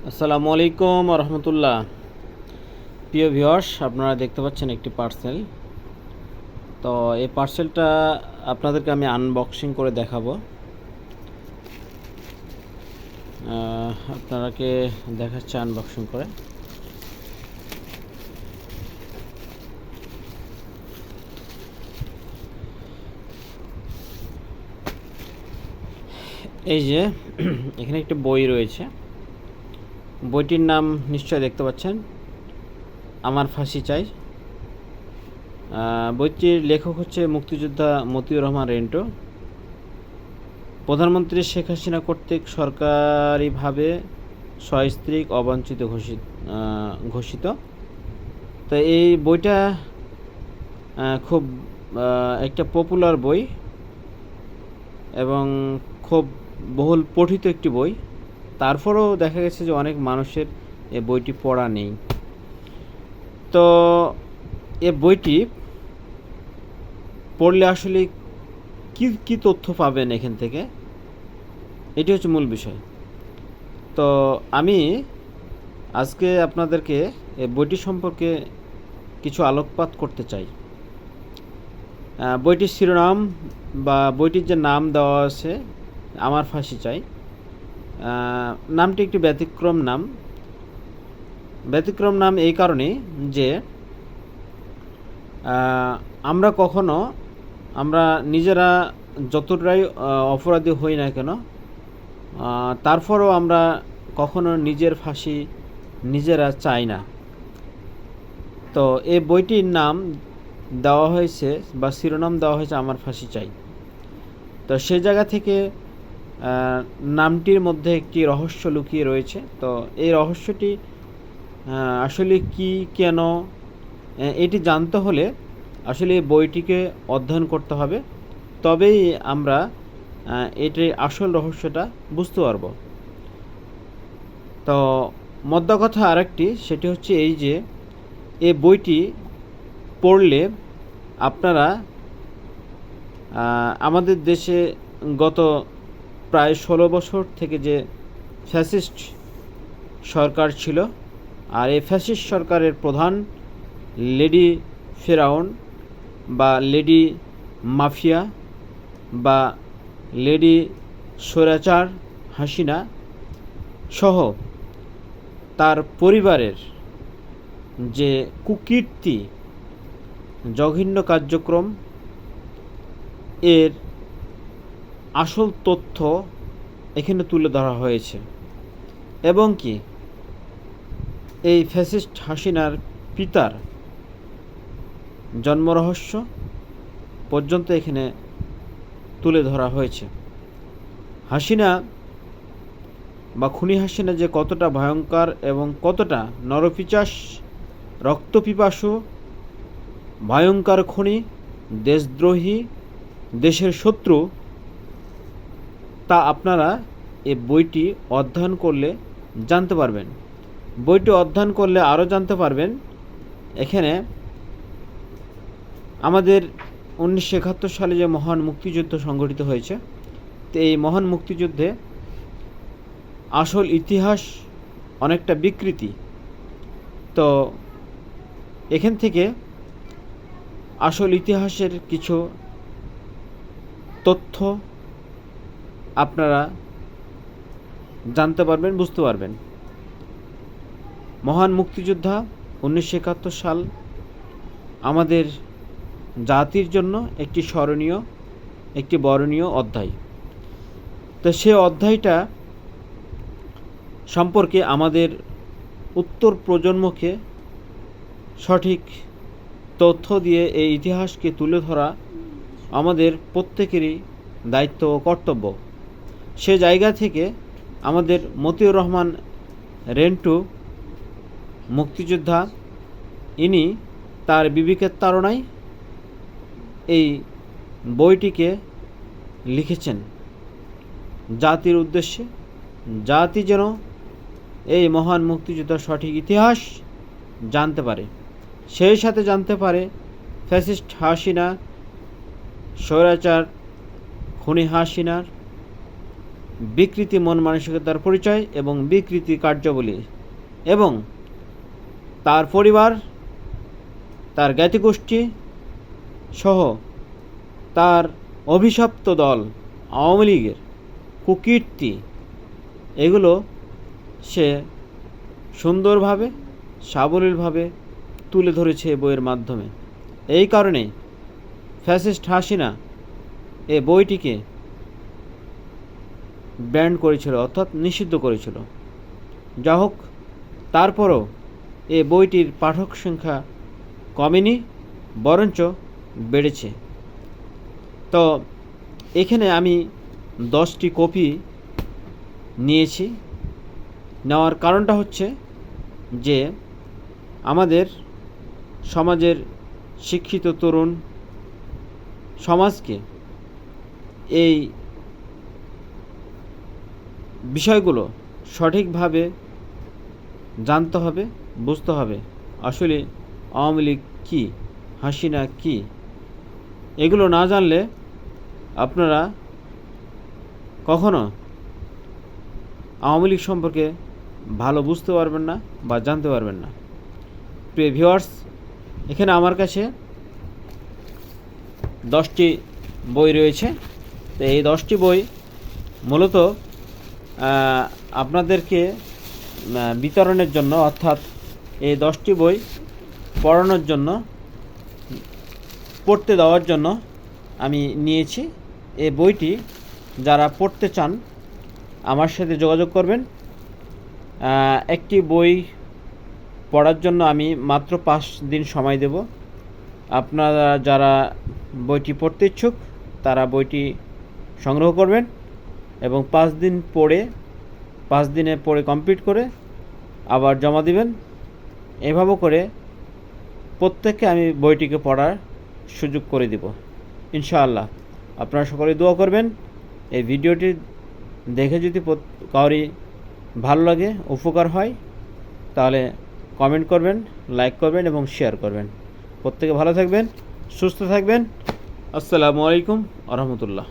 আসসালামু আলাইকুম রহমতুল্লাহ। প্রিয় ভিউয়ার্স, আপনারা দেখতে পাচ্ছেন একটি পার্সেল। তো এই পার্সেলটা আপনাদেরকে আমি আনবক্সিং করে দেখাবো। আপনারাকে দেখাচ্ছে আনবক্সিং করে। এই যে এখানে একটি বই রয়েছে। বইটির নাম নিশ্চয় দেখতে পাচ্ছেন, আমার ফাঁসি চাই। বইটির লেখক হচ্ছে মুক্তিযোদ্ধা মতিউর রহমান রেন্টো। প্রধানমন্ত্রী শেখ হাসিনা কর্তৃক সরকারিভাবে সস্ত্রীক অবাঞ্ছিত ঘোষিত। তো এই বইটা খুব একটা পপুলার বই এবং খুব বহুল পঠিত একটি বই। তারপরেও দেখা গেছে যে অনেক মানুষের এই বইটি পড়া নেই। তো এ বইটি পড়লে আসলে কি কি তথ্য পাবেন এখান থেকে, এটি হচ্ছে মূল বিষয়। তো আমি আজকে আপনাদেরকে এই বইটি সম্পর্কে কিছু আলোকপাত করতে চাই। বইটির শিরোনাম বা বইটির যে নাম দেওয়া আছে, আমার ফাঁসি চাই, নামটি একটি ব্যতিক্রম নাম এই কারণে যে আমরা নিজেরা যতটাই অপরাধী হই না কেন, তারপরেও আমরা কখনো নিজের ফাঁসি নিজেরা চাই না। তো এই বইটির নাম দেওয়া হয়েছে বা শিরোনাম দেওয়া হয়েছে আমার ফাঁসি চাই। তো সে জায়গা থেকে নামটির মধ্যে একটি রহস্য লুকিয়ে রয়েছে। তো এই রহস্যটি আসলে কি, কেন, এটি জানতে হলে আসলে এই বইটিকে অধ্যয়ন করতে হবে, তবেই আমরা এটির আসল রহস্যটা বুঝতে পারব। তো মোদ্দা কথা আরেকটি, সেটি হচ্ছে এই যে এই বইটি পড়লে আপনারা আমাদের দেশে গত প্রায় 16 বছর থেকে যে ফ্যাসিস্ট সরকার ছিল, আর এই ফ্যাসিস্ট সরকারের প্রধান লেডি ফেরাউন বা লেডি মাফিয়া বা লেডি স্বৈরাচার হাসিনা সহ তার পরিবারের যে কুকীর্তি, জঘন্য কার্যক্রম, এর আসল তথ্য এখানে তুলে ধরা হয়েছে। এবং কি এই ফ্যাসিস্ট হাসিনার পিতার জন্মরহস্য পর্যন্ত এখানে তুলে ধরা হয়েছে। হাসিনা বা খুনি হাসিনা যে কতটা ভয়ঙ্কর এবং কতটা নরপিচাস, রক্তপিপাসু, ভয়ঙ্কর খুনি, দেশদ্রোহী, দেশের শত্রু, তা আপনারা এই বইটি অধ্যয়ন করলে জানতে পারবেন। বইটি অধ্যয়ন করলে আরও জানতে পারবেন এখানে আমাদের 1971 সালে যে মহান মুক্তিযুদ্ধ সংগঠিত হয়েছে, তো এই মহান মুক্তিযুদ্ধে আসল ইতিহাস অনেকটা বিকৃতি। তো এখান থেকে আসল ইতিহাসের কিছু তথ্য আপনারা জানতে পারবেন, বুঝতে পারবেন। মহান মুক্তিযোদ্ধা 1971 সাল আমাদের জাতির জন্য একটি স্মরণীয়, একটি বরণীয় অধ্যায়। তো সে অধ্যায়টা সম্পর্কে আমাদের উত্তর প্রজন্মকে সঠিক তথ্য দিয়ে এই ইতিহাসকে তুলে ধরা আমাদের প্রত্যেকেরই দায়িত্ব ও কর্তব্য। সে জায়গা থেকে আমাদের মতিউর রহমান রেন্টু মুক্তিযোদ্ধা, ইনি তার বিবেকের তাড়নায় এই বইটিকে লিখেছেন জাতির উদ্দেশ্যে। জাতি যেন এই মহান মুক্তিযুদ্ধের সঠিক ইতিহাস জানতে পারে, সেই সাথে জানতে পারে ফ্যাসিস্ট হাসিনা, স্বৈরাচার খুনি হাসিনার বিকৃতি মন মানসিকতার পরিচয় এবং বিকৃতি কার্যাবলী এবং তার পরিবার, তার জ্ঞাতিগোষ্ঠী সহ তার অভিশপ্ত দল আওয়ামী লীগের কুকীর্তি, এগুলো সে সুন্দরভাবে সাবলীলভাবে তুলে ধরেছে বইয়ের মাধ্যমে। এই কারণে ফ্যাসিস্ট হাসিনা এই বইটিকে ব্যান করেছিল, অর্থাৎ নিষিদ্ধ করেছিল। যা হোক, তারপরও এই বইটির পাঠক সংখ্যা কমেনি, বরঞ্চ বেড়েছে। তো এখানে আমি 10টি কপি নিয়েছি। নেওয়ার কারণটা হচ্ছে যে আমাদের সমাজের শিক্ষিত তরুণ সমাজকে এই বিষয়গুলো সঠিকভাবে জানতে হবে, বুঝতে হবে। আসলে আওয়ামী লীগ কী, হাসিনা কী, এগুলো না জানলে আপনারা কখনো আওয়ামী লীগ সম্পর্কে ভালো বুঝতে পারবেন না বা জানতে পারবেন না। প্রিয় ভিউয়ার্স, এখানে আমার কাছে 10টি বই রয়েছে। তো এই 10টি বই মূলত আপনাদেরকে বিতরণের জন্য, অর্থাৎ এই 10টি বই পড়ানোর জন্য, পড়তে দেওয়ার জন্য আমি নিয়েছি। এই বইটি যারা পড়তে চান আমার সাথে যোগাযোগ করবেন। একটি বই পড়ার জন্য আমি মাত্র 5 দিন সময় দেব। আপনারা যারা বইটি পড়তে ইচ্ছুক তারা বইটি সংগ্রহ করবেন এবং 5 দিনে পড়ে কমপ্লিট করে আবার জমা দিবেন। এভাবে করে প্রত্যেককে আমি বইটিকে পড়ার সুযোগ করে দিব ইনশাআল্লাহ। আপনারা সকলে দোয়া করবেন। এই ভিডিওটি দেখে যদি কাউরি ভালো লাগে, উপকার হয়, তাহলে কমেন্ট করবেন, লাইক করবেন এবং শেয়ার করবেন। প্রত্যেকে ভালো থাকবেন, সুস্থ থাকবেন। আসসালামু আলাইকুম ওয়া রাহমাতুল্লাহ।